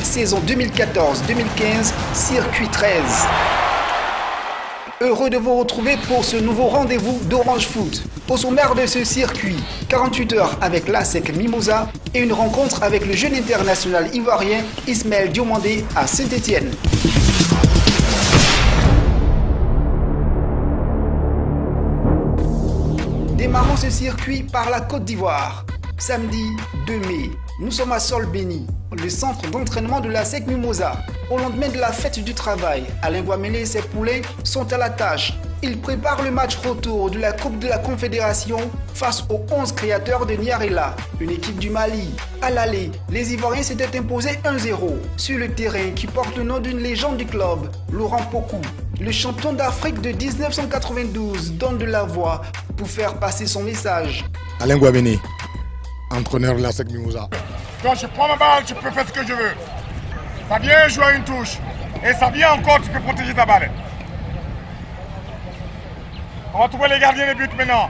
saison 2014-2015, circuit 13. Heureux de vous retrouver pour ce nouveau rendez-vous d'Orange Foot. Au sommaire de ce circuit, 48 heures avec l'ASEC Mimosa et une rencontre avec le jeune international ivoirien Ismaël Diomandé à Saint-Étienne. Démarrons ce circuit par la Côte d'Ivoire. Samedi 2 mai, nous sommes à Sol-Béni, le centre d'entraînement de l'ASEC Mimosa. Au lendemain de la fête du travail, Alain Guamene et ses poulains sont à la tâche. Ils préparent le match retour de la Coupe de la Confédération face aux 11 créateurs de Niarela, une équipe du Mali. À l'aller, les Ivoiriens s'étaient imposés 1-0 sur le terrain qui porte le nom d'une légende du club, Laurent Pokou. Le champion d'Afrique de 1992 donne de la voix pour faire passer son message. Alain Guamene, entraîneur de l'ASEC Mimosa. Quand je prends ma balle, tu peux faire ce que je veux. Ça vient jouer à une touche. Et ça vient encore, tu peux protéger ta balle. On va trouver les gardiens de but maintenant.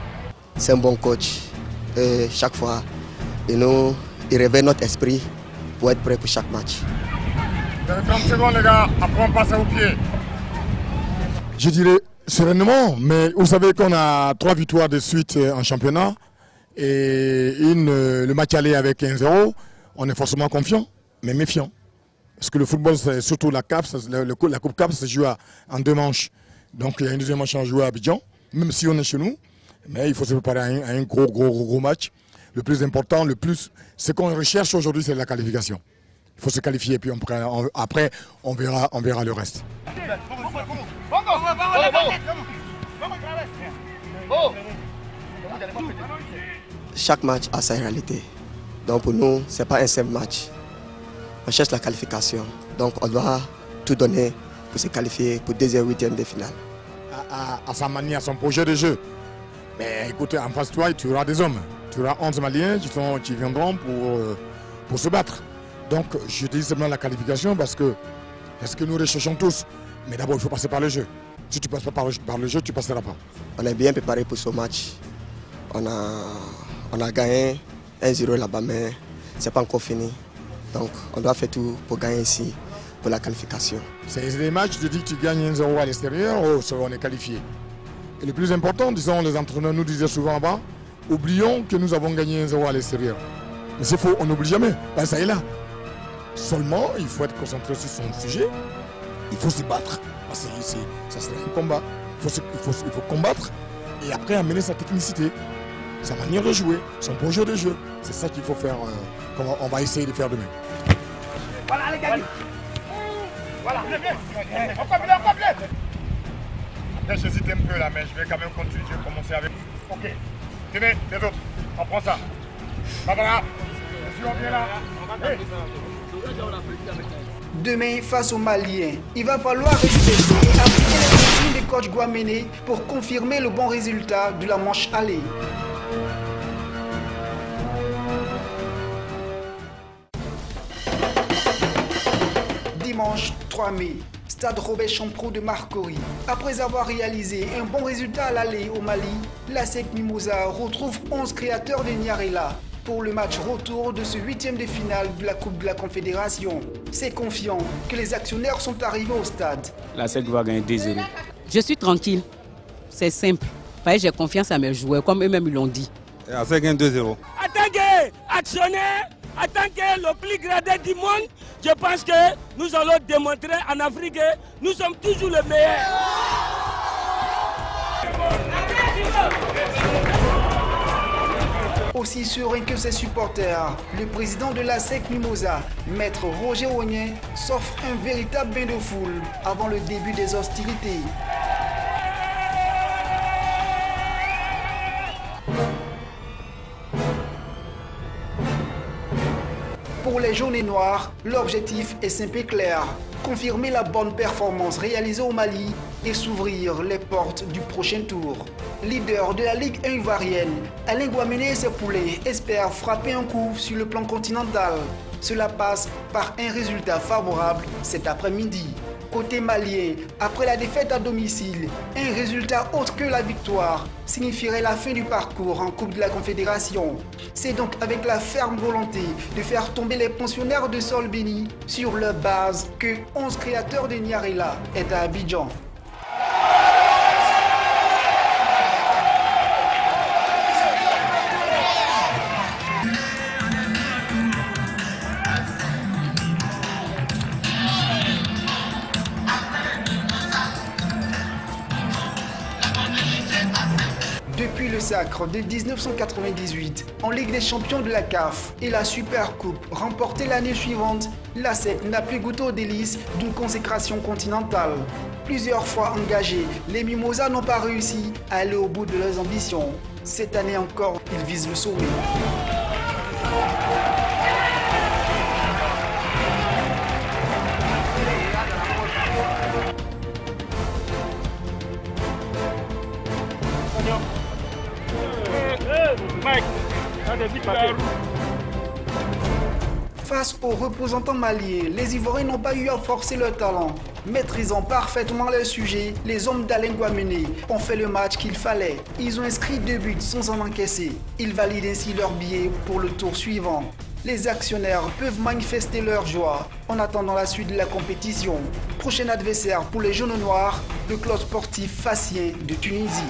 C'est un bon coach. Et chaque fois, il réveille notre esprit pour être prêt pour chaque match. Vous avez 30 secondes les gars, après on passe au pied. Je dirais sereinement, mais vous savez qu'on a 3 victoires de suite en championnat. Et le match aller avec 1-0, on est forcément confiant, mais méfiant. Parce que le football, c'est surtout la CAF, la Coupe CAF, se joue en 2 manches. Donc il y a une deuxième manche à jouer à Abidjan, même si on est chez nous. Mais il faut se préparer à un gros match. Le plus important, ce qu'on recherche aujourd'hui, c'est la qualification. Il faut se qualifier, puis après, on verra le reste. Chaque match a sa réalité. Donc pour nous, ce n'est pas un simple match. On cherche la qualification. Donc on doit tout donner pour se qualifier pour 2e, 8e de finale. À sa manière, à son projet de jeu. Mais écoutez, en face de toi, tu auras des hommes. Tu auras 11 Maliens qui viendront pour se battre. Donc je dis seulement la qualification parce que nous recherchons tous. Mais d'abord, il faut passer par le jeu. Si tu ne passes pas par le jeu, tu ne passeras pas. On est bien préparé pour ce match. On a gagné 1-0 là-bas, mais ce n'est pas encore fini. Donc on doit faire tout pour gagner ici, pour la qualification. C'est les matchs, tu te dis que tu gagnes 1-0 à l'extérieur, on est qualifié. Et le plus important, disons, les entraîneurs nous disaient souvent là-bas, oublions que nous avons gagné 1-0 à l'extérieur. Mais c'est faux, on n'oublie jamais. Ben, ça est là. Seulement, il faut être concentré sur son sujet. Il faut se battre. Parce que ça sera un combat. Il faut combattre et après amener sa technicité, sa manière de jouer, son projet de jeu. C'est ça qu'il faut faire, on va essayer de faire demain. Voilà les gars. Voilà. Encore bleu. Après j'hésite un peu là, mais je vais quand même continuer. Je vais commencer avec. Ok. Tenez, les autres. On prend ça. Barbara. Je suis bien là. Hey. Demain, face aux Maliens, il va falloir respecter et appliquer les consignes du coach Guamene pour confirmer le bon résultat de la manche aller. Dimanche 3 mai, stade Robert Champrou de Marcory. Après avoir réalisé un bon résultat à l'aller au Mali, l'ASEC Mimosa retrouve 11 créateurs de Niarela pour le match retour de ce 8e de finale de la Coupe de la Confédération. C'est confiant que les actionnaires sont arrivés au stade. L'ASEC va gagner 2-0. Je suis tranquille, c'est simple. J'ai confiance à mes joueurs, comme eux-mêmes l'ont dit. L'ASEC gagne 2-0. En tant qu'actionnaire, en tant que le plus gradé du monde, je pense que nous allons démontrer en Afrique que nous sommes toujours les meilleurs. Aussi serein que ses supporters, le président de l'ASEC Mimosa, maître Roger Ognin, s'offre un véritable bain de foule avant le début des hostilités. Pour les jaunes et noirs, l'objectif est simple et clair. Confirmer la bonne performance réalisée au Mali et s'ouvrir les portes du prochain tour. Leader de la Ligue 1 ivoirienne, Alain Guamene et ses poulains espèrent frapper un coup sur le plan continental. Cela passe par un résultat favorable cet après-midi. Côté malien, après la défaite à domicile, un résultat autre que la victoire signifierait la fin du parcours en Coupe de la Confédération. C'est donc avec la ferme volonté de faire tomber les pensionnaires de Sol Béni sur leur base que 11 créateurs de Niarela est à Abidjan. Depuis le sacre de 1998 en Ligue des Champions de la CAF et la Super Coupe remportée l'année suivante, la SEC n'a plus goûté aux délices d'une consécration continentale. Plusieurs fois engagés, les Mimosas n'ont pas réussi à aller au bout de leurs ambitions. Cette année encore, ils visent le sommet. Face aux représentants maliens, les Ivoiriens n'ont pas eu à forcer leur talent. Maîtrisant parfaitement leur sujet, les hommes d'Alain Guamené ont fait le match qu'il fallait. Ils ont inscrit 2 buts sans en encaisser. Ils valident ainsi leur billet pour le tour suivant. Les actionnaires peuvent manifester leur joie en attendant la suite de la compétition. Prochain adversaire pour les jaunes noirs, le club sportif Fassien de Tunisie.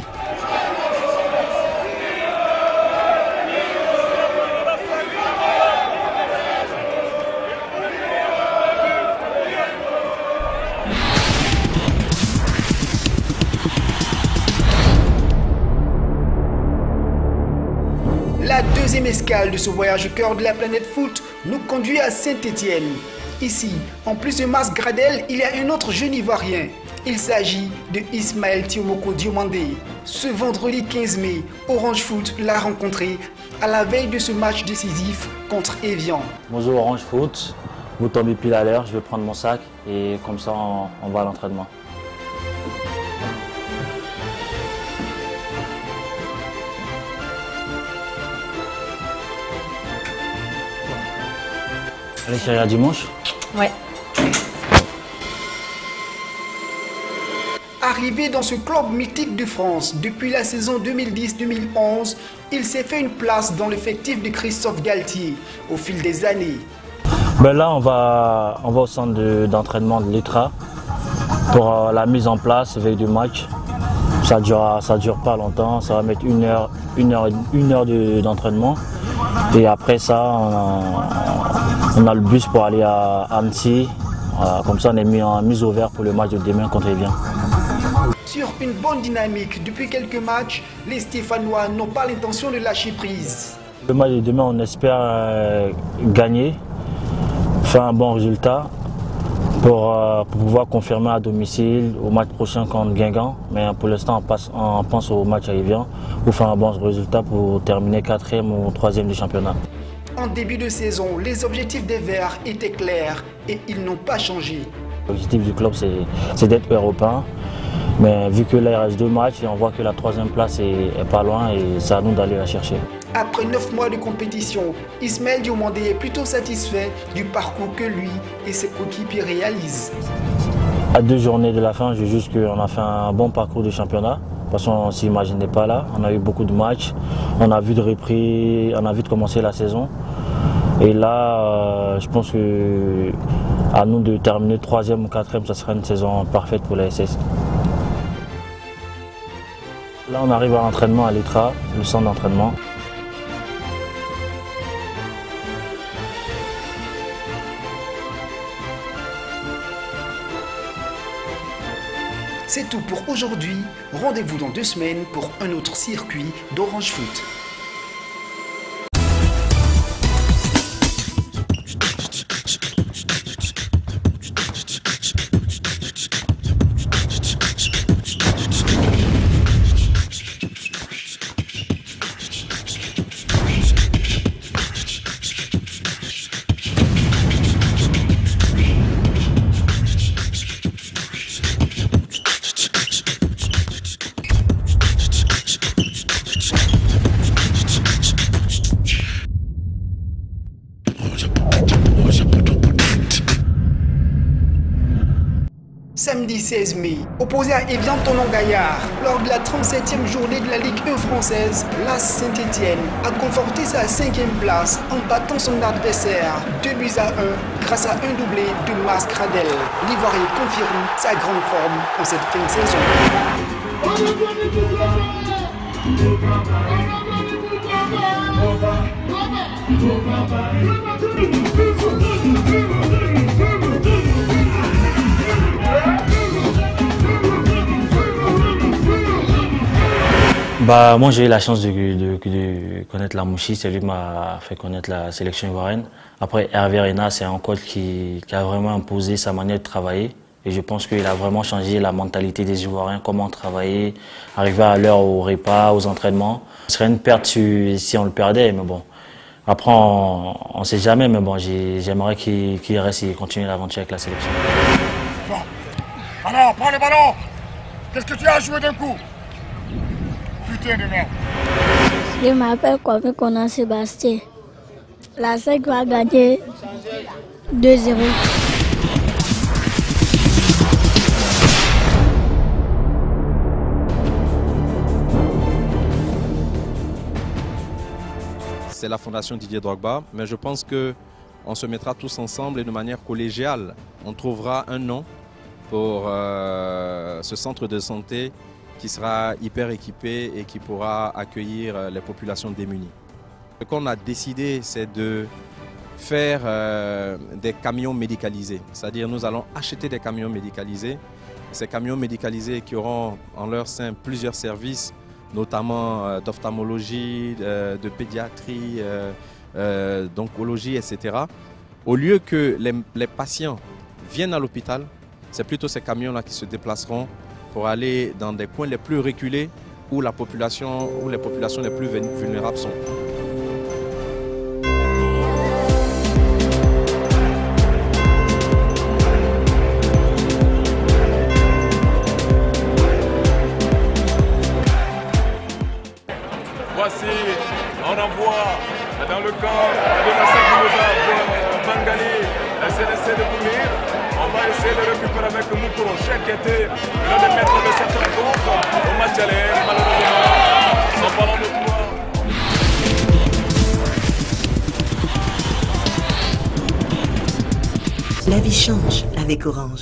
La deuxième escale de ce voyage au cœur de la planète foot nous conduit à Saint-Étienne. Ici, en plus de Mas Gradel, il y a un autre jeune Ivoirien. Il s'agit de Ismaël Tiomoko Diomandé. Ce vendredi 15 mai, Orange Foot l'a rencontré à la veille de ce match décisif contre Evian. Bonjour Orange Foot, vous tombez pile à l'heure, je vais prendre mon sac et comme ça on va à l'entraînement. Allez chérie, à dimanche. Ouais. Arrivé dans ce club mythique de France depuis la saison 2010-2011, il s'est fait une place dans l'effectif de Christophe Galtier au fil des années. Ben là, on va au centre d'entraînement de l'ETRA pour la mise en place, veille du match. Ça dure pas longtemps, ça va mettre une heure d'entraînement. Et après ça, on a le bus pour aller à Annecy. Voilà, comme ça, on est mis en mise au vert pour le match de demain contre Evian. Sur une bonne dynamique depuis quelques matchs, les Stéphanois n'ont pas l'intention de lâcher prise. Le match de demain, on espère gagner, faire un bon résultat pour pouvoir confirmer à domicile au match prochain contre Guingamp. Mais pour l'instant, on pense au match à Evian pour faire un bon résultat pour terminer 4e ou 3e du championnat. En début de saison, les objectifs des Verts étaient clairs et ils n'ont pas changé. L'objectif du club, c'est d'être européen. Mais vu que là, il reste 2 matchs et on voit que la 3e place est pas loin et c'est à nous d'aller la chercher. Après 9 mois de compétition, Ismaël Diomandé est plutôt satisfait du parcours que lui et ses coéquipiers réalisent. À 2 journées de la fin, je juge qu'on a fait un bon parcours de championnat. Parce qu'on ne s'imaginait pas là. On a eu beaucoup de matchs, on a vu de commencer la saison. Et là, je pense que à nous de terminer 3e ou 4e, ça sera une saison parfaite pour la SS. Là, on arrive à l'entraînement à l'ETRA, le centre d'entraînement. C'est tout pour aujourd'hui. Rendez-vous dans 2 semaines pour un autre circuit d'Orange Foot. 16 mai. Opposé à Evian Thonon-Gaillard, lors de la 37e journée de la Ligue 1 française, la Saint-Étienne a conforté sa 5e place en battant son adversaire 2-1 grâce à un doublé de Mars Gradel. L'Ivoirien confirme sa grande forme en cette fin de saison. Moi j'ai eu la chance de connaître Lamouchi, c'est lui qui m'a fait connaître la sélection ivoirienne. Après Hervé Renard, c'est un coach qui a vraiment imposé sa manière de travailler. Et je pense qu'il a vraiment changé la mentalité des Ivoiriens, comment travailler, arriver à l'heure au repas, aux entraînements. Ce serait une perte si on le perdait, mais bon. Après, on ne sait jamais, mais bon, j'aimerais qu'il reste et continue l'aventure avec la sélection. Bon. Alors, prends le ballon. Qu'est-ce que tu as joué d'un coup? Putain de merde. Je m'appelle Kwame Konan Sébastien. La SEC va gagner 2-0. C'est la fondation Didier Drogba, mais je pense qu'on se mettra tous ensemble et de manière collégiale, on trouvera un nom pour ce centre de santé qui sera hyper équipé et qui pourra accueillir les populations démunies. Ce qu'on a décidé, c'est de faire des camions médicalisés, c'est-à-dire nous allons acheter des camions médicalisés. Ces camions médicalisés qui auront en leur sein plusieurs services, notamment d'ophtalmologie, de pédiatrie, d'oncologie, etc. Au lieu que les patients viennent à l'hôpital, c'est plutôt ces camions-là qui se déplaceront pour aller dans des coins les plus reculés où les populations les plus vulnérables sont. Voici, on envoie dans le camp de la SEC Mimosa pour Bangali, la CNC de Boulir. On va essayer de récupérer avec Moukoro Cheikh qui était l'un des maîtres de cette rencontre au match aller, malheureusement, sans ballon de pouvoir. La vie change avec Orange.